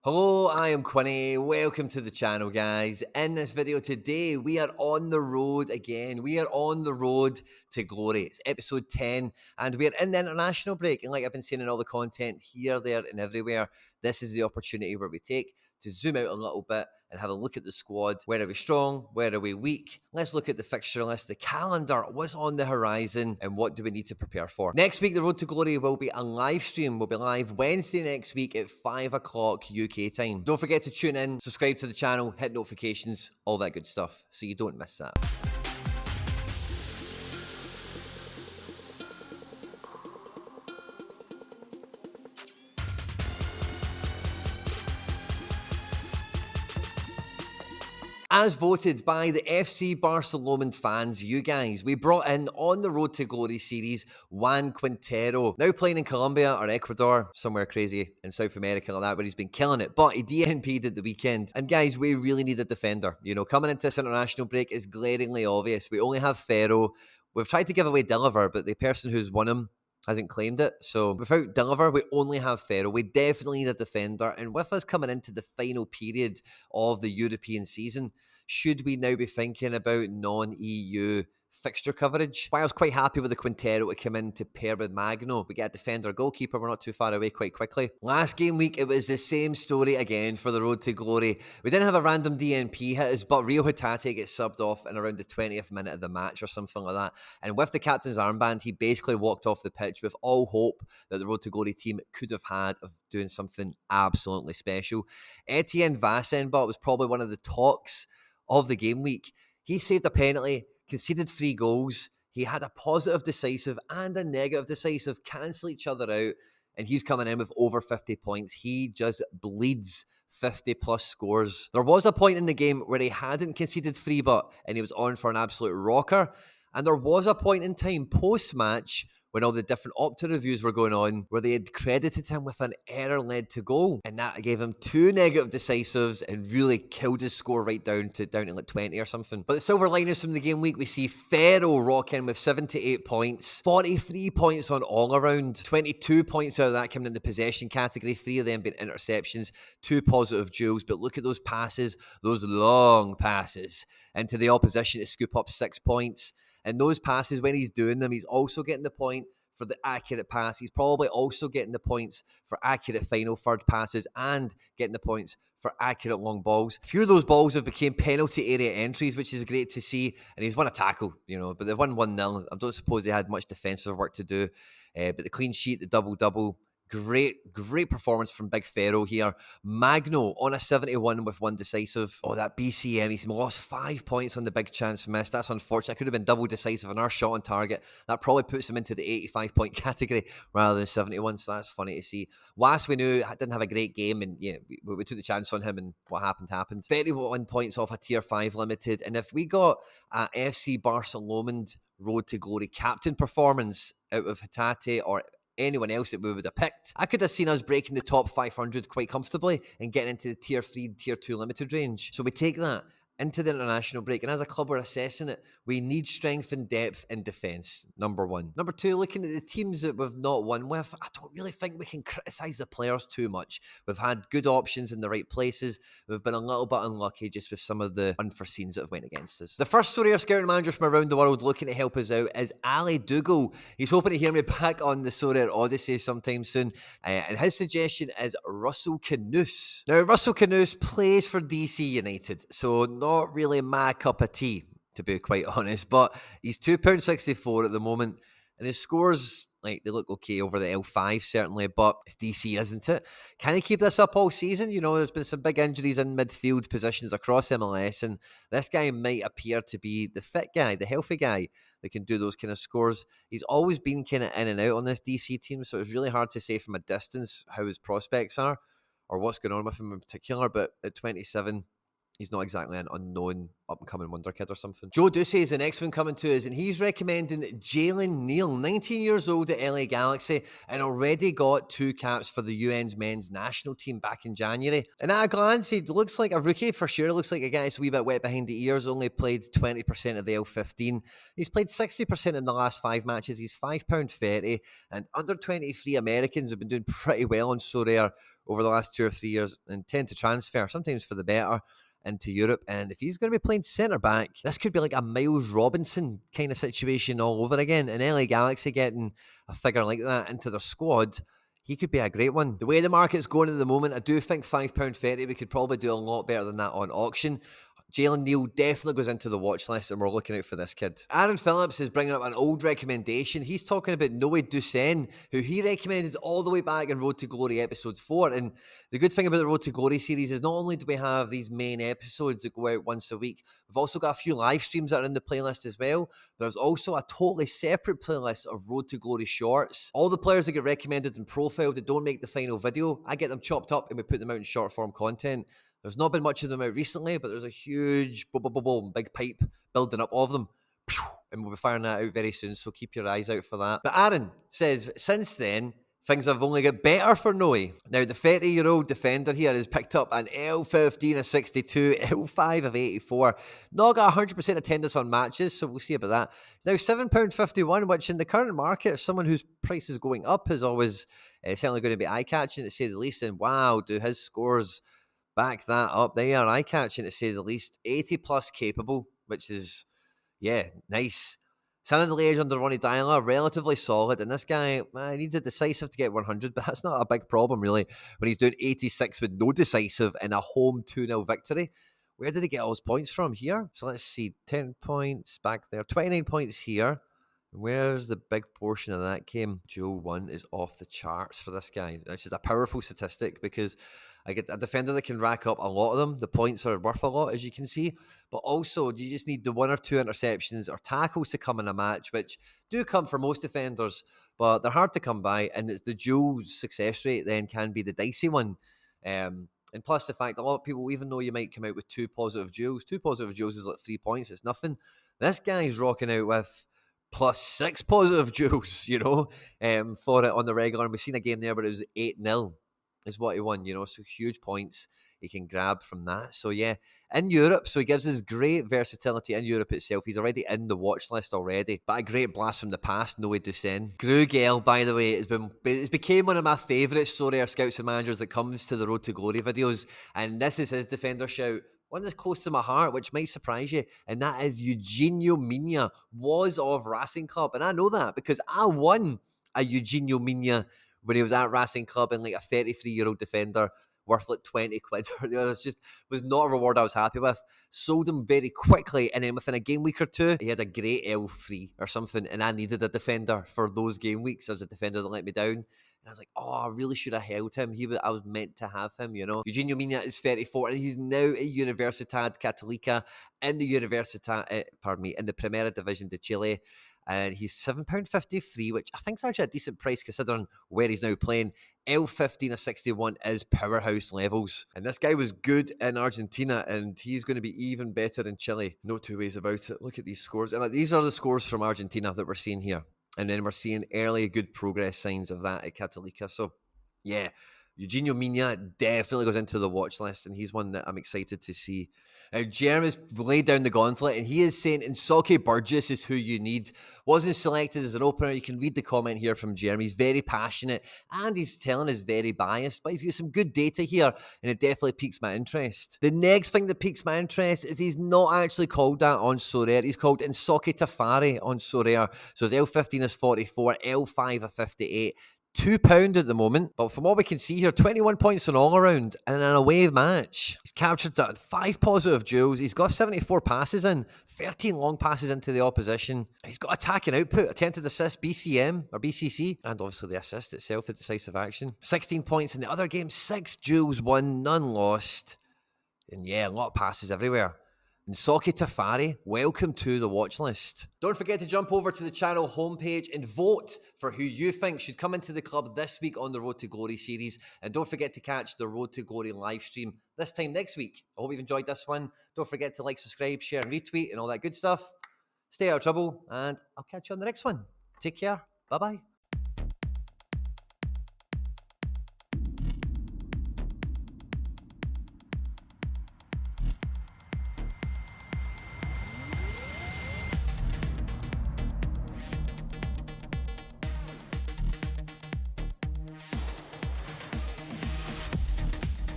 Hello, I am Quinny. Welcome to the channel, guys. In this video today, we are on the road again. We are on the road to glory. It's episode 10, and we're in the international break. And like I've been saying in all the content here, there, and everywhere, this is the opportunity where we take to zoom out a little bit and have a look at the squad. Where are we strong? Where are we weak? Let's look at the fixture list, the calendar, what's on the horizon, and what do we need to prepare for. Next week, the Road to Glory will be a live stream. We'll be live Wednesday next week at 5 o'clock UK time. Don't forget to tune in, subscribe to the channel, hit notifications, all that good stuff, so you don't miss that. As voted by the FC Barcelona fans, you guys, we brought in on the Road to Glory series Juan Quintero, now playing in Colombia or Ecuador, somewhere crazy in South America like that, where he's been killing it. But he DNP'd at the weekend. And guys, we really need a defender. You know, coming into this international break is glaringly obvious. We only have Ferro. We've tried to give away Deliver, but the person who's won him hasn't claimed it. So without Deliver, we only have Ferro. We definitely need a defender. And with us coming into the final period of the European season, should we now be thinking about non-EU fixture coverage? While I was quite happy with the Quintero to come in to pair with Magno, we get a defender goalkeeper, we're not too far away quite quickly. Last game week, it was the same story again for the Road to Glory. We didn't have a random DNP hit us, but Rio Hatate gets subbed off in around the 20th minute of the match or something like that. And with the captain's armband, he basically walked off the pitch with all hope that the Road to Glory team could have had of doing something absolutely special. Etienne Vasan was probably one of the talks of the game week. He saved a penalty, conceded 3 goals. He had a positive decisive and a negative decisive cancel each other out, and he's coming in with over 50 points. He just bleeds 50 plus scores. There was a point in the game where he hadn't conceded 3 and he was on for an absolute rocker. And there was a point in time post-match when all the different Opta reviews were going on, where they had credited him with an error led to goal. And that gave him 2 negative decisives and really killed his score right down to like 20 or something. But the silver liners from the game week, we see Ferro rocking with 78 points, 43 points on all around, 22 points out of that coming in the possession category, 3 of them being interceptions, 2 positive duels. But look at those passes, those long passes into the opposition to scoop up 6 points. And those passes, when he's doing them, he's also getting the point for the accurate pass. He's probably also getting the points for accurate final third passes and getting the points for accurate long balls. A few of those balls have become penalty area entries, which is great to see. And he's won a tackle, but they've won 1-0. I don't suppose they had much defensive work to do. But the clean sheet, the double-double, great performance from Big Ferro here. Magno on a 71 with 1 decisive. Oh, that BCM, he's lost 5 points on the big chance missed. That's unfortunate. Could have been double decisive on our shot on target. That probably puts him into the 85 point category rather than 71, so that's funny to see. Was, we knew, didn't have a great game, and we took the chance on him, and what happened. 31 points off a tier 5 limited, and if we got a FC Barcelona Road to Glory captain performance out of Hatate or anyone else that we would have picked, I could have seen us breaking the top 500 quite comfortably and getting into the tier 3, tier 2 limited range. So we take that into the international break, and as a club, we're assessing it. We need strength and depth in defence, number 1. Number 2, looking at the teams that we've not won with, I don't really think we can criticise the players too much. We've had good options in the right places. We've been a little bit unlucky just with some of the unforeseens that have went against us. The first Sorare scouting manager from around the world looking to help us out is Ali Dougal. He's hoping to hear me back on the Sorare Odyssey sometime soon, and his suggestion is Russell Canoose. Now, Russell Canoose plays for DC United, so not really my cup of tea, to be quite honest, but he's £2.64 at the moment, and his scores, they look okay over the L5 certainly, but it's DC, isn't it? Can he keep this up all season? There's been some big injuries in midfield positions across MLS, and this guy might appear to be the fit guy, the healthy guy that can do those kind of scores. He's always been kind of in and out on this DC team, so it's really hard to say from a distance how his prospects are or what's going on with him in particular, but at 27, he's not exactly an unknown up-and-coming wonder kid or something. Joe Ducey is the next one coming to us, and he's recommending Jalen Neal, 19 years old at LA Galaxy, and already got 2 caps for the UN's men's national team back in January. And at a glance, he looks like a rookie for sure. Looks like a guy that's a wee bit wet behind the ears, only played 20% of the L15. He's played 60% in the last 5 matches. He's £5.30, and under 23 Americans have been doing pretty well on Sorare over the last 2 or 3 years and tend to transfer, sometimes for the better, into Europe. And if he's going to be playing centre back, this could be like a Miles Robinson kind of situation all over again. And LA Galaxy getting a figure like that into their squad, he could be a great one. The way the market's going at the moment, I do think £5.30, we could probably do a lot better than that on auction. Jalen Neal definitely goes into the watch list, and we're looking out for this kid. Aaron Phillips is bringing up an old recommendation. He's talking about Noe Dusen, who he recommended all the way back in Road to Glory episode 4. And the good thing about the Road to Glory series is not only do we have these main episodes that go out once a week, we've also got a few live streams that are in the playlist as well. There's also a totally separate playlist of Road to Glory shorts. All the players that get recommended and profiled that don't make the final video, I get them chopped up and we put them out in short form content. There's not been much of them out recently, but there's a huge big pipe building up of them. And we'll be firing that out very soon, so keep your eyes out for that. But Aaron says, since then, things have only got better for Noe. Now, the 30-year-old defender here has picked up an L15 of 62, L5 of 84. Not got 100% attendance on matches, so we'll see about that. It's now £7.51, which in the current market, someone whose price is going up is always certainly going to be eye-catching, to say the least. And wow, do his scores back that up. They are eye-catching, to say the least. 80-plus capable, which is, yeah, nice. Standing the edge under Ronnie Dyler, relatively solid. And this guy, he needs a decisive to get 100, but that's not a big problem, really, when he's doing 86 with no decisive in a home 2-0 victory. Where did he get all his points from here? So let's see, 10 points back there, 29 points here. Where's the big portion of that came? Joe 1 is off the charts for this guy. It's just a powerful statistic because I get a defender that can rack up a lot of them. The points are worth a lot, as you can see. But also, you just need the 1 or 2 interceptions or tackles to come in a match, which do come for most defenders, but they're hard to come by. And it's the Joe's success rate then can be the dicey one. And plus the fact a lot of people, even though you might come out with 2 positive duels is like 3 points. It's nothing. This guy's rocking out with plus 6 positive duels, for it on the regular. And we've seen a game there, but it was 8-0 is what he won, so huge points he can grab from that. So yeah, in Europe, so he gives us great versatility in Europe itself. He's already in the watch list already, but a great blast from the past, Noe Dusen. Grugel, by the way, it's became one of my favourite Sorare scouts and managers that comes to the Road to Glory videos, and this is his defender shout. One that's close to my heart, which might surprise you, and that is Eugenio Mina, was of Racing Club. And I know that because I won a Eugenio Mina when he was at Racing Club and like a 33-year-old defender worth like 20 quid. It was not a reward I was happy with. Sold him very quickly, and then within a game week or 2, he had a great L3 or something, and I needed a defender for those game weeks. There was a defender that let me down. And I was like, I really should have held him. I was meant to have him, Eugenio Mina is 34, and he's now at Universidad Católica in the in the Primera Division de Chile. And he's £7.53, which I think is actually a decent price considering where he's now playing. L15 of 61 is powerhouse levels. And this guy was good in Argentina, and he's going to be even better in Chile. No two ways about it. Look at these scores. And these are the scores from Argentina that we're seeing here. And then we're seeing early good progress signs of that at Católica. So, yeah, Eugenio Mina definitely goes into the watch list, and he's one that I'm excited to see. Now, Jeremy's laid down the gauntlet, and he is saying Insocke Burgess is who you need. Wasn't selected as an opener. You can read the comment here from Jeremy. He's very passionate, and he's telling us very biased, but he's got some good data here, and it definitely piques my interest. The next thing that piques my interest is he's not actually called that on Sorare. He's called Insocke Tafari on Sorare. So his L15 is 44, L5 of 58. £2 at the moment, but from what we can see here, 21 points on all around and in an away match. He's captured that 5 positive duels. He's got 74 passes in, 13 long passes into the opposition. He's got attacking output, attempted assist, BCM or BCC, and obviously the assist itself, the decisive action. 16 points in the other game, 6 duels won, none lost. And yeah, a lot of passes everywhere. Insocke Tafari, welcome to the watch list. Don't forget to jump over to the channel homepage and vote for who you think should come into the club this week on the Road to Glory series. And don't forget to catch the Road to Glory live stream this time next week. I hope you've enjoyed this one. Don't forget to like, subscribe, share, and retweet and all that good stuff. Stay out of trouble, and I'll catch you on the next one. Take care. Bye-bye.